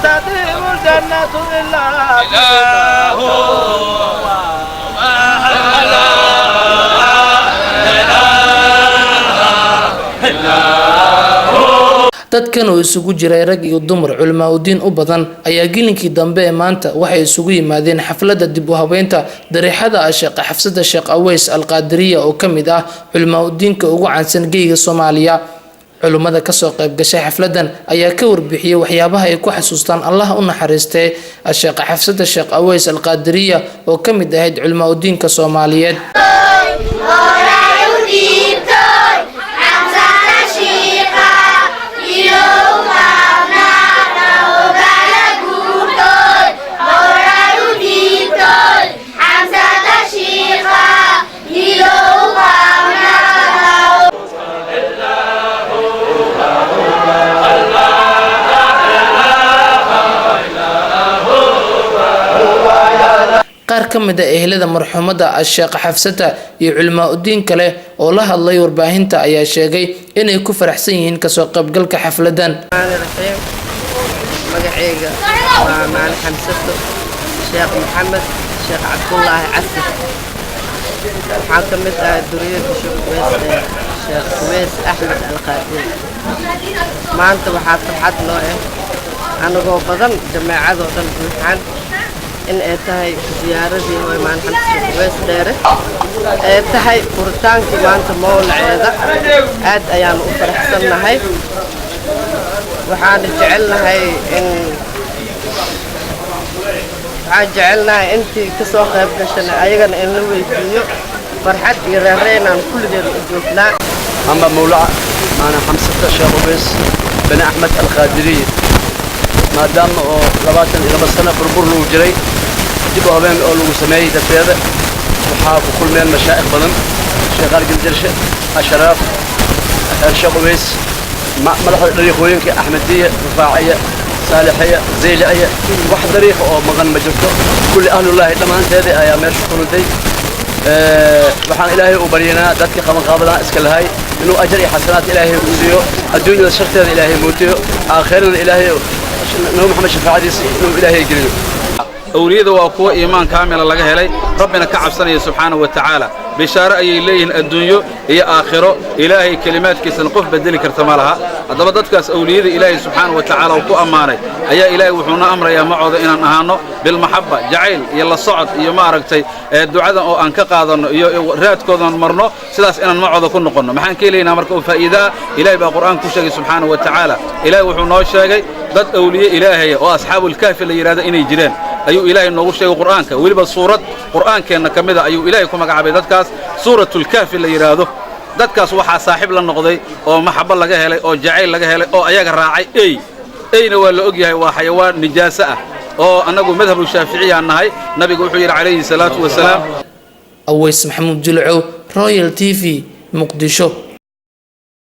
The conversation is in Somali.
تطيب الجنة إلا dadkan oo isugu jiray rag iyo dumar culimo diin u badan ayaa gilinkii dambe ee maanta waxay isugu yimaadeen xafladda dib u habeynta dariixada Sheekh Xafsada Sheekh Aweys Al-Qaadiriya oo kamid ah culimo diinka ugu caansan geeyiga Soomaaliya. culimada ka soo qayb gashay xafladan ayaa ka warbixiyay waxyaabaha ay ku xasuustaan Allah u naxariistay Sheekh Xafsada Sheekh Aweys Al-Qaadiriya oo kamid ahayd culimo diinka Soomaaliyeed. qaar kamid ah ehelada marxuumada Sheekh Xafsada iyo culimo diin kale oo la hadlay warbaahinta ayaa sheegay inay ku faraxsan yihiin ka soo qaybgalka xafladan. magacayga waa Maal Xamsato Sheekh Maxamed Sheekh Cabdullah Casir waxaan kamid ah duriyada Sheekh Aweys Axmed Al-Qaadiri. maanta waxaa farxad loo anagoo badan jamaacado dhan buuxaan in ay tahay ziyaaradii oo Maal Xamsato Aweys dheere ay tahay furtaankii maanta mawlaceeda aad ayaan u faraxsanahay. waxaan jecelnahay intii ka soo qayb gashay ayagana in la weydiiyo farxad iyo reereen kulligeed u joognaa. أما مولع معنا حمزة الشيخ أويس بن أحمد القادري ما دام لباتن إلى بسنة بربور له جري جيبوا بين أولو سماي دفيدة وحاب كل من المشايخ بدن الشيخ أرجل درشة الشرف الشيخ أويس ملح الريخوين كأحمدية رفاعية صالحية زيلعية واحد ريخ أو مغن مجرته كل أهل الله لما أنت هذه أيام يشكرون دي waxaan ilaahay u baryanaa dadka qaban qaabada iska lahay inuu ajr iyo xasanaad ilaahay u siiyo adduunyada sharteeda ilaahay muujiyo aakhirada ilaahay nabi maxamed shafaacadiisa inuu ilaahay geliyo. awliyada waa kuwa iimaan kaamil laga helay rabbina ka cabsanaya subhanahu wa ta'ala bishaara ay leeyihiin adduunyo iyo aakhiro ilaahay kalimaadkiisa qof bedeli karta malaha. hadaba dadkaas awliyada ilaahay subhanahu wa ta'ala ku amaanay ayaa ilaahay wuxuuna amrayaa macooda inaan ahaano bil mahabba jacayl iyo la socod iyo ma aragtay ducada oo aan ka qaadano iyo raadkoodan marno sidaas inaan macooda ku noqono. maxaan keenaynaa marka faa'iido ilaahay baa quraan ku sheegay subhanahu wa ta'ala. ilaahay wuxuu noo sheegay dad awliye ilaahay oo asxaabul kahfi la yiraahdo inay jireen ayuu ilaahay noogu sheegay quraanka waliba suurad quraankeena kamida ayuu ilaahay ku magacaabay dadkaas suuratul kahfi la yiraahdo. dadkaas waxa saaxiib la noqday oo maxabba laga helay oo jacayl laga helay oo ayaga raacay ayna waa la og yahay waa xayawaan nijaasa ah oo anagu madhab shaafici aan nahay nabiga wuxuu yiri calayhi salaatu wasalaam. Aweys Maxamuud Jilco Royal TV Muqdisho.